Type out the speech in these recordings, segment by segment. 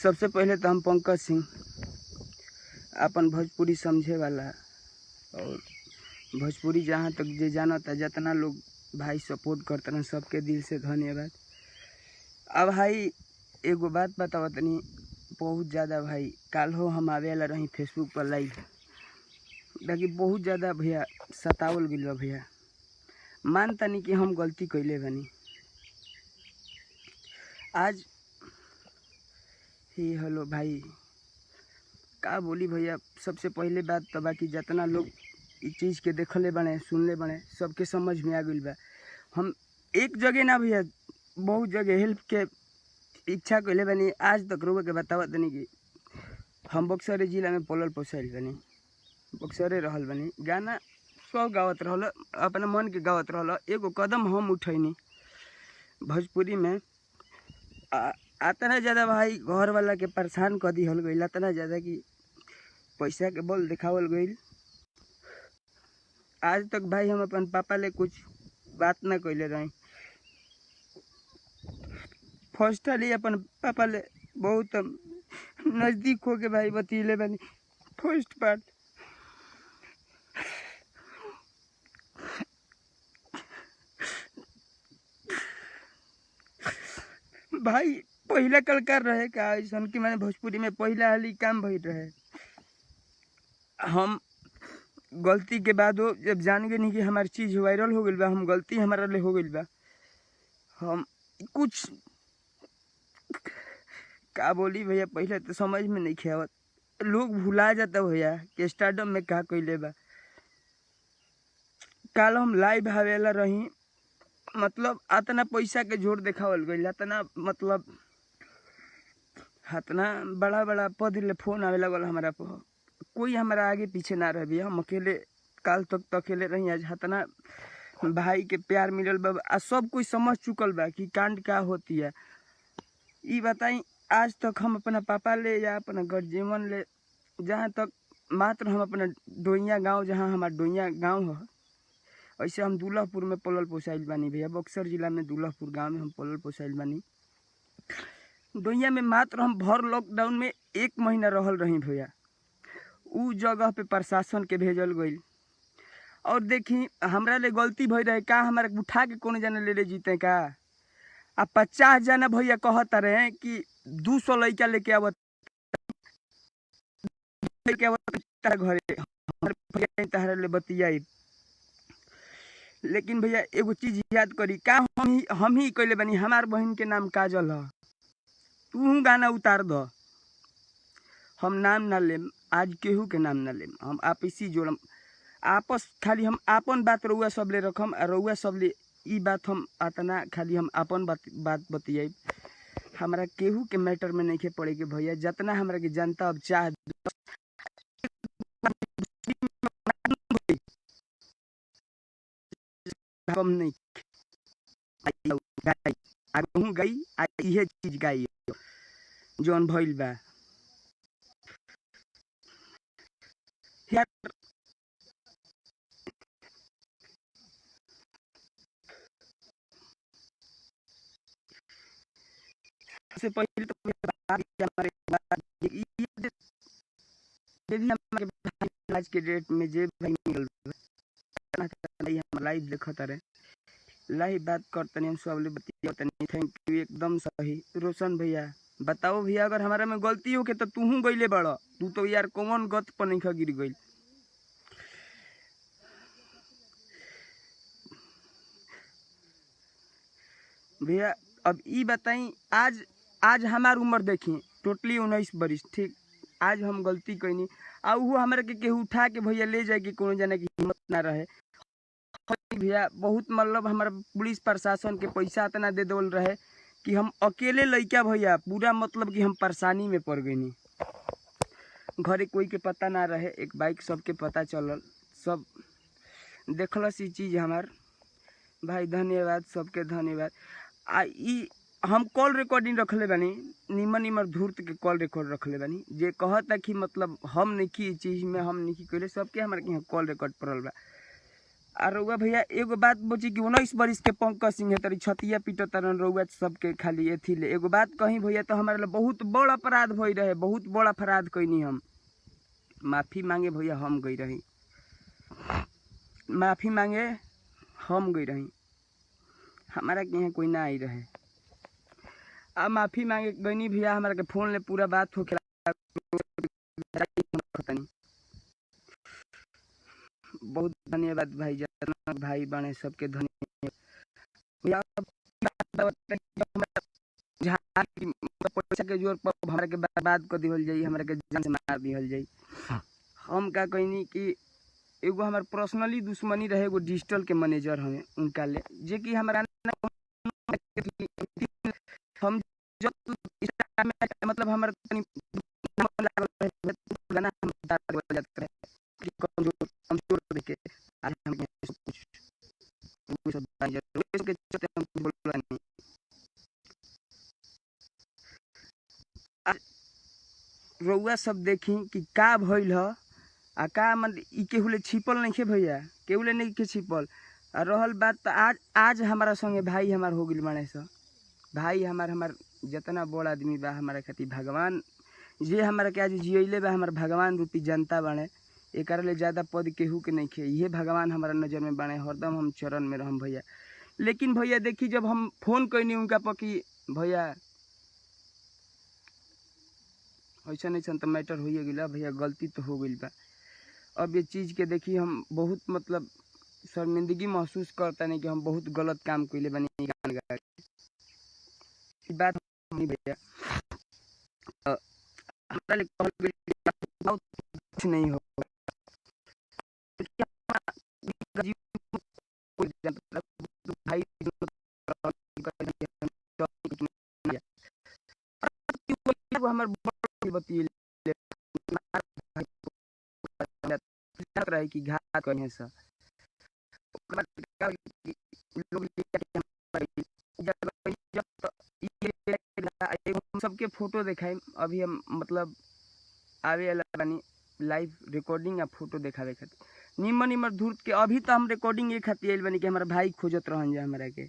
सबसे पहले तो हम पंकज सिंह अपन भोजपुरी समझे वाला और भोजपुरी जहाँ तक जे जानता जितना लोग भाई सपोर्ट करते हैं सबके दिल से धन्यवाद। अब भाई एगो बात बताओ तनी बहुत ज़्यादा भाई काल हो हम आवे वाला रही फेसबुक पर लाइव बाकी बहुत ज़्यादा भैया सतावल गइल बा भैया। मान तनी कि हम गलती कैले बनी। आज ही हेलो भाई का बोली भैया। सबसे पहले बात तो बाकी जितना लोग इस चीज़ के देखले बने सुनले बने सबके समझ में आ गइल बा। हम एक जगह ना भैया बहुत जगह हेल्प के इच्छा कैले बनी। आज तक रोग के बतावत नहीं कि हम बक्सर जिला में पलल पोसाइल बनी, बक्सरे रहल बनी। गाना सब गावत रहल, अपना मन के गावत रहल। एगो कदम हम उठैनी भोजपुरी में इतना ज़्यादा भाई घर वाला के परेशान कर दी हल गई, इतना ज़्यादा कि पैसा के बल दिखावल गई। आज तक भाई हम अपन पापा ले कुछ बात ना कैले रही। फर्स्ट टाली अपन पापा ले बहुत नज़दीक हो के भाई बतीले बनी। फर्स्ट पार्ट भाई पहला कलाकार रहे का ऐसा कि मैंने भोजपुरी में पहला हाली काम भइल रहे। हम गलती के बाद वो जब जान गए नहीं कि हमारी चीज़ वायरल हो गई बा, हम गलती हमारा ले हो गई बा। हम कुछ का बोली भैया पहले तो समझ में नहीं खेवत। लोग भुला जाता भैया कि स्टार्टअप में का कैले बा। काल हम लाइव आवेला रही मतलब इतना पैसा के जोर देखावल गई, इतना मतलब इतना बड़ा बड़ा पद ले फोन आवे लगल हमारा पर। कोई हमारा आगे पीछे ना रह भैया। हम अकेले काल तक तो अकेले रही। आज इतना भाई के प्यार मिलल बा आ सब कोई समझ चुकल बा कि कांड का होती है। ये बताई आज तक हम अपना पापा ले या अपना गर्जीवन ले जहाँ तक मात्र हम अपना डोइया गांव जहाँ हमारा डोइया गांव है ऐसे हम दुल्लापुर में पलल पोसाइल बानी भैया। बक्सर जिला में दुल्लापुर गांव में हम पलल पोसाइल बानी। डोइया में मात्र हम भर लॉकडाउन में 1 महीना रहल रही भैया। उ जगह पे प्रशासन के भेजल गई और देखी हमरा ले गलती भई रहे का हमारा उठा के कोनो जना ले जीते का। आ 50 जना भैया कहता रहे कि 200 लड़का लेके आवत घरे तहरा ले बतियाई। लेकिन भैया एगो चीज याद करी का हम ही कैले बनी। हमार बहन के नाम काजल है, तू गाना उतार दो। हम नाम ना लेम, आज केहू के नाम ना लेम। हम आपसी जोड़म आपस खाली हम आपन बात रउआ सब ले रखम और रउआ सब ले ई बात हम अतना खाली हम आपन बात बतियाई। हमारा केहू के मैटर में नहीं के पड़े के भैया। जितना हमारा के जनता अब चाह हम नहीं गाई आगहू गई आ इहे चीज गाई जौन भइल बा। सबसे पहले तो हमारे आज के डेट में जे भाई मिल हम लाइव देखता रहे लाइव बात करते हम सब ले बतियातनी। थैंक यू एकदम सही। रोशन भैया बताओ भैया अगर हमारा में गलती हो के तो तू गईले बड़। तू तो यार कौन गत पर नहीं गिर गई। भैया अब ई बताई आज हमार उम्र देखी टोटली 19 बरिस ठीक। आज हम गलती कैनी आ वो हमारे के केहू उठा के भैया ले जाए कि कोनो जाने की हिम्मत ना रहे भैया। बहुत मतलब हमारा पुलिस प्रशासन के पैसा इतना दे देवल रहे कि हम अकेले लड़का भैया पूरा मतलब कि हम परेशानी में पड़ गई। घरे कोई के पता ना रहे, एक बाइक सबके पता चलल, सब देखलस ये चीज़ हमार भाई। धन्यवाद सबके धन्यवाद। आ ई हम कॉल रिकॉर्डिंग रखले बानी निमन निमन धूर्त के कॉल रिकॉर्ड रखले बानी जे कहता कि मतलब हम नहीं की चीज़ में हम नहीं की कैले सबके हमारे के कॉल रिकॉर्ड पड़ल बा। आ रउआ भैया एगो बात बोची कि 19 बरिस के पंकज सिंह है तरी छतिया पीट तरन रउआ सबके खाली एथी ले एगो बात कही भैया तो हमारे लिए बहुत बड़ अपराध भई रहे, बहुत बड़ अपराध कैनी हम। माफी मांगे भैया हम गई रही, माफी मांगे हम गई रही, हमारा के यहाँ कोई ना आई रहे। अब माफी मांगे गईनी भैया, हमारा के फोन ले पूरा बात हो बहुत धन्यवाद भाई, जनक भाई बने सबके धन्यवाद। पैसा के जोर पर हमरा के बर्बाद कर दिहल जाई, हमरा के जान से मार दिहल जाई। हम का कहनी कि एगो हमार पर्सनली दुश्मनी रहे, एगो डिजिटल के मैनेजर हमें उनका ले जे कि हमारा हम जब मतलब हमार गाना हम कमजोर देखे आज हम सब कुछ सब के चलते हम बोल रहे नहीं। रउआ सब देखी कि का भइल ह आ का मतलब ई केहू ले छिपल नहीं खे भैया, केहू ले नहीं के छिपल। आ रहल बात तो आज हमारा संगे भाई हमार हो गइल बाड़े स। भाई हमार जितना बड़ आदमी बा हमारा खातिर भगवान जे हमारा के आज जियले बा, हमार भगवान रूपी जनता बाड़े। एकर ले ज्यादा पद केहू के नहीं खे, ये भगवान हमारा नजर में बाड़े, हरदम हम चरण में रहम भैया। लेकिन भैया देखी जब हम फोन कैनी उनका पर कि भैया ऐसा नहीं तो मैटर हो गया भैया, गलती तो हो गई बा। अब ये चीज़ के देखी हम बहुत मतलब शर्मिंदगी महसूस करता नहीं कि हम बहुत गलत काम कैले बनी गान गा के। बात नहीं भैया, हमारा लिए कुछ नहीं हो भाई रहे कि घात कहीं से सबके फोटो दिखाए। अभी हम मतलब आवे वाला बानी लाइव रिकॉर्डिंग या फोटो दिखावे खातिर निमन निमन धूर के। अभी तो हम रिकॉर्डिंग ये खातिर आइल बानी कि हमारा भाई खोजत रहन जा, हमारा के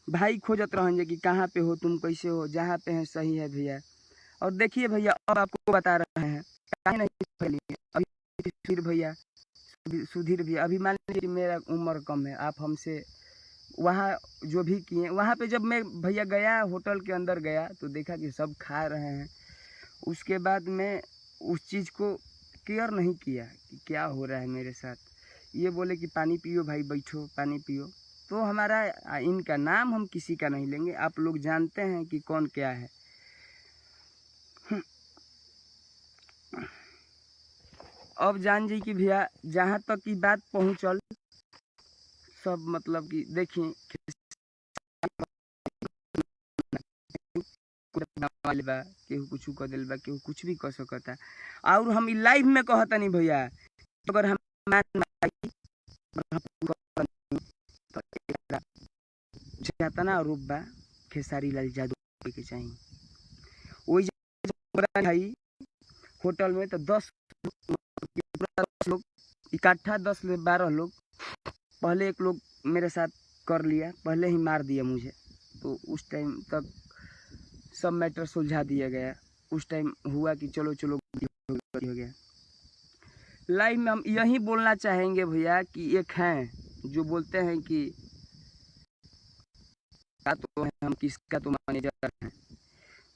भाई खोजत रहन जा कि कहाँ पे हो तुम, कैसे हो, जहाँ पे है सही है भैया। और देखिए भैया अब आपको बता रहे हैं नहीं अभी फिर भैया सुधीर भैया, अभी मान लीजिए मेरा उम्र कम है, आप हमसे वहाँ जो भी किए वहाँ पे जब मैं भैया गया होटल के अंदर गया तो देखा कि सब खा रहे हैं। उसके बाद मैं उस चीज़ को केयर नहीं किया कि क्या हो रहा है मेरे साथ। ये बोले कि पानी पियो भाई, बैठो पानी पियो। तो हमारा इनका नाम हम किसी का नहीं लेंगे, आप लोग जानते हैं कि कौन क्या है। अब जान जी कि भैया जहाँ तक की बात पहुँचल सब मतलब कि देखिए केहू कुछ कर दिल बा, केहू कुछ भी कर सकता। और हम लाइव में कहता नहीं भैया, अगर हम ना रूप बा खेसारी लाल यादव के चाहिए वही भाई होटल में तो 10 लोग इकट्ठा, 10 से 12 लोग। पहले एक लोग मेरे साथ कर लिया, पहले ही मार दिया मुझे। तो उस टाइम तक सब मैटर सुलझा दिया गया। उस टाइम हुआ कि चलो चलो हो गया। लाइव में हम यही बोलना चाहेंगे भैया कि एक हैं जो बोलते हैं कि तो हम किसका तो मैनेजर हैं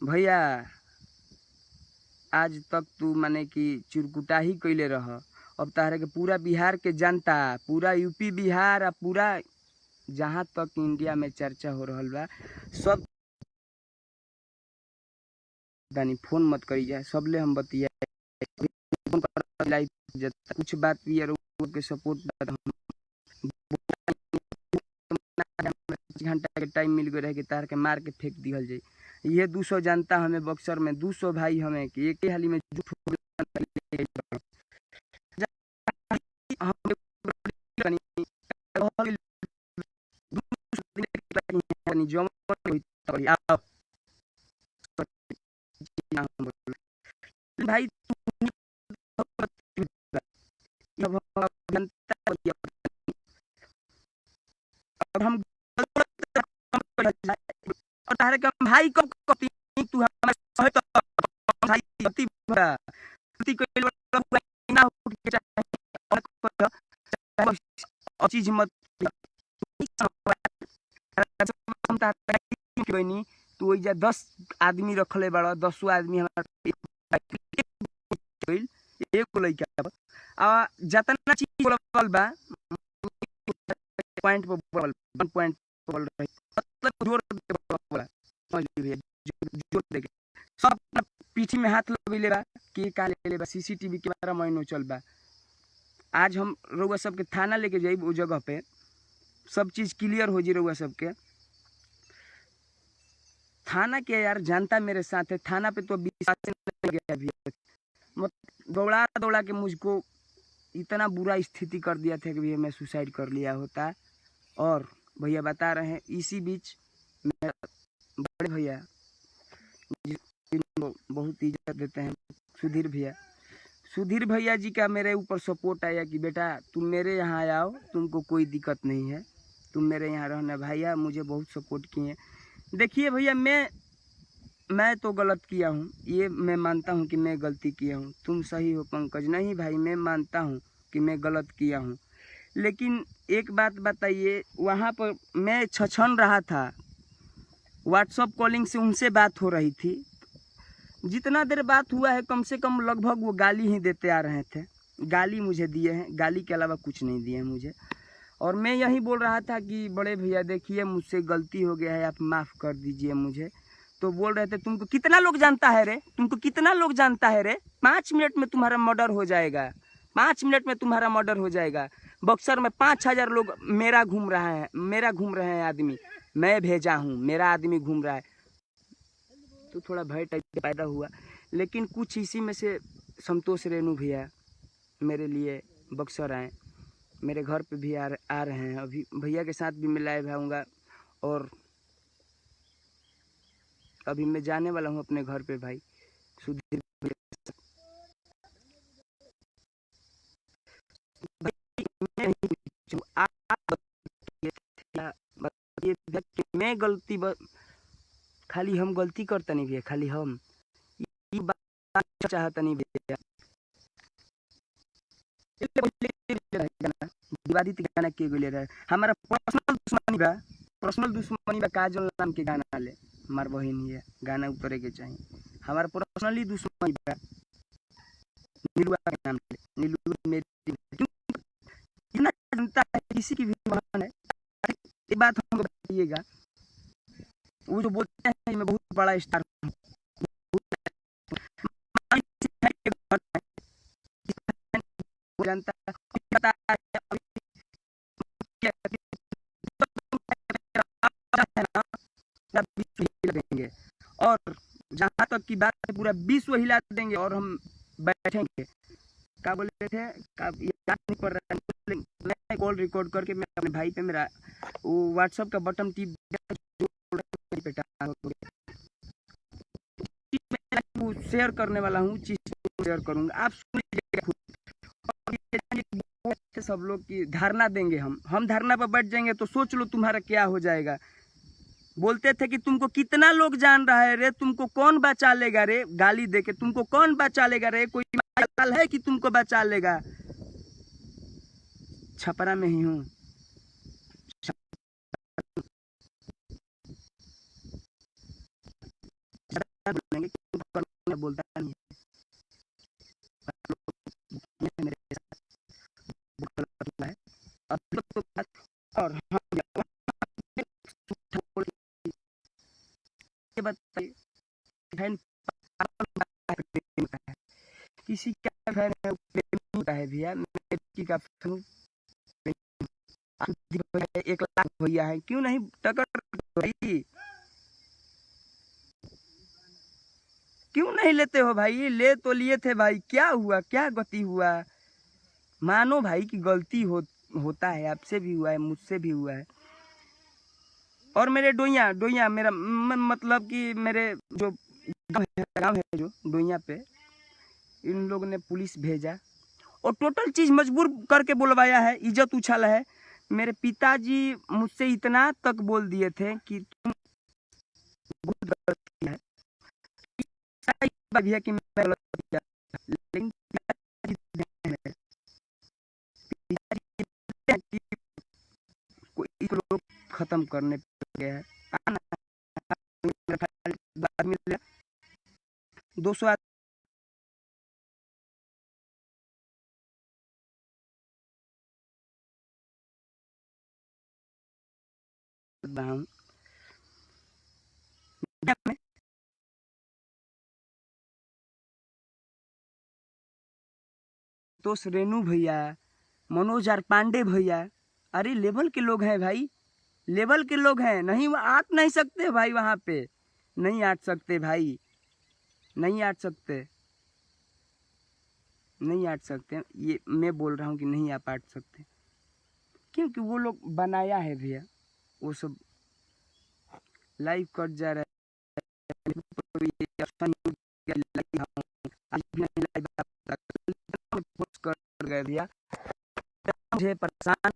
भैया, आज तक तू माने कि चिरकुटा ही कैले रह। अब तारे के पूरा बिहार के जनता, पूरा यूपी बिहार आ पूरा जहाँ तक इंडिया में चर्चा हो रहा बा सब बानी। फोन मत करी जाए, सबले हम बतिया कुछ बात भी के सपोर्ट घंटा के टाइम मिल गए रहे कि तार के मार के फेंक दिहल जाए। ये 200 जनता हमें बक्सर में 200 भाई हमें कि एक ही हाली में भाई और हम और तारे के भाई कब करती तू हमारे सहे तो भाई गलती भरा गलती कोई ना हो के चाहे और चीज मत बनी तू जा 10 आदमी रखले बड़ा 10 आदमी हमारा एक लइका आ जतना चीज बोलल बा पॉइंट पर बोल 1 पॉइंट बोल रही मतलब जोर बोला समझ लीजिए जोर देके सब पीठी में हाथ लगले बा के का ले बा सीसीटीवी कैमरा मैनो चल बा। आज हम रउआ सबके थाना लेके जाइब वो जगह पे सब चीज क्लियर हो जी रउआ सबके। थाना के यार जानता मेरे साथ है, थाना पे तो विश्वास नहीं गया अभी मत दौड़ा दौड़ा के मुझको इतना बुरा स्थिति कर दिया था कि भैया मैं सुसाइड कर लिया होता। और भैया बता रहे हैं इसी बीच मैं बड़े भैया जिनको बहुत इज्जत देते हैं सुधीर भैया जी का मेरे ऊपर सपोर्ट आया कि बेटा तुम मेरे यहाँ आओ, तुमको कोई दिक्कत नहीं है, तुम मेरे यहाँ रहना। भैया मुझे बहुत सपोर्ट किए। देखिए भैया मैं तो गलत किया हूँ, ये मैं मानता हूँ कि मैं गलती किया हूँ। तुम सही हो पंकज, नहीं भाई मैं मानता हूँ कि मैं गलत किया हूँ। लेकिन एक बात बताइए, वहाँ पर मैं छछन रहा था, व्हाट्सअप कॉलिंग से उनसे बात हो रही थी। जितना देर बात हुआ है कम से कम लगभग वो गाली ही देते आ रहे थे, गाली मुझे दिए हैं, गाली के अलावा कुछ नहीं दिए हैं मुझे। और मैं यही बोल रहा था कि बड़े भैया देखिए मुझसे गलती हो गया है, आप माफ़ कर दीजिए मुझे। तो बोल रहे थे तुमको कितना लोग जानता है रे, तुमको कितना लोग जानता है रे, 5 मिनट में तुम्हारा मर्डर हो जाएगा, 5 मिनट में तुम्हारा मर्डर हो जाएगा। बक्सर में 5000 लोग मेरा घूम रहे हैं आदमी, मैं भेजा हूँ, मेरा आदमी घूम रहा है। तो थोड़ा भय टाइप पैदा हुआ। लेकिन कुछ इसी में से संतोष रेणु भैया मेरे लिए बक्सर आए, मेरे घर पे भी आ रहे हैं। अभी भैया के साथ भी मैं लाइव आऊँगा और अभी मैं जाने वाला हूँ अपने घर पे भाई सुधीर मैं गलती खाली हम गलती करता नहीं भैया, खाली हम ये बात चाहता नहीं भैया। विवादित गाना के ले रहा है, हमारा पर्सनल दुश्मनी बा काजल नाम के गाना ले हमार बहन है, गाना उतरे के चाहिए। हमारा पर्सनली दुश्मनी बा नीलुआ के नाम ले, नीलुआ मेरी इतना जनता है किसी की भी बहन है। एक बात हमको बताइएगा, वो जो बोलते हैं मैं बहुत बड़ा स्टार हूँ, जनता देंगे और जहाँ तक की बात है पूरा विश्व हिला देंगे और हम बैठेंगे। क्या बोले थे, याद नहीं पड़ रहा है, मैं कॉल रिकॉर्ड करके मैं अपने भाई पे मेरा वो व्हाट्सएप का बटन टिप शेयर करने वाला हूँ, चीज शेयर करूँगा, आप सुन लीजिएगा। सब लोग की धारणा देंगे, हम धारणा पर बैठ जाएंगे तो सोच लो तुम्हारा क्या हो जाएगा। बोलते थे कि तुमको कितना लोग जान रहा है रे, तुमको कौन बचा लेगा रे, गाली देके तुमको कौन बचा लेगा रे, कोई माल है कि तुमको बचा लेगा। छपरा में ही हूँ, बोलता नहीं है और किसी का फैन है भैया, का 1 लाख भैया है, क्यों नहीं टक्कर भाई, क्यों नहीं लेते हो भाई, ले तो लिए थे भाई, क्या हुआ, क्या गति हुआ। मानो भाई की गलती होता है, आपसे भी हुआ है, मुझसे भी हुआ है। और मेरे डोइया मेरा मतलब कि मेरे जो गाँव है जो डोइया पे, इन लोगों ने पुलिस भेजा और टोटल चीज मजबूर करके बुलवाया है, इज्जत उछाला है। मेरे पिताजी मुझसे इतना तक बोल दिए थे कि तुम बहुत गलत किया है। ऐसा ही बात है कि मैं गलत किया, लेकिन पिताजी ध्यान है। पिताजी कहते हैं कि कोई एक लोग खत्म करने पे गया है। आना, मेरा ख्याल बाद में 200 रहा हूँ। तो रेनू भैया, मनोज आर पांडे भैया, अरे लेवल के लोग हैं भाई, लेवल के लोग हैं। नहीं आट नहीं सकते भाई, वहाँ पे नहीं आट सकते भाई, नहीं आट सकते, नहीं आट सकते। ये मैं बोल रहा हूँ कि नहीं आप आट सकते, क्योंकि वो लोग बनाया है भैया। वो सब लाइव कट जा रहा है, आज भी नहीं लाइव पोस्ट कर गए भैया, मुझे परेशान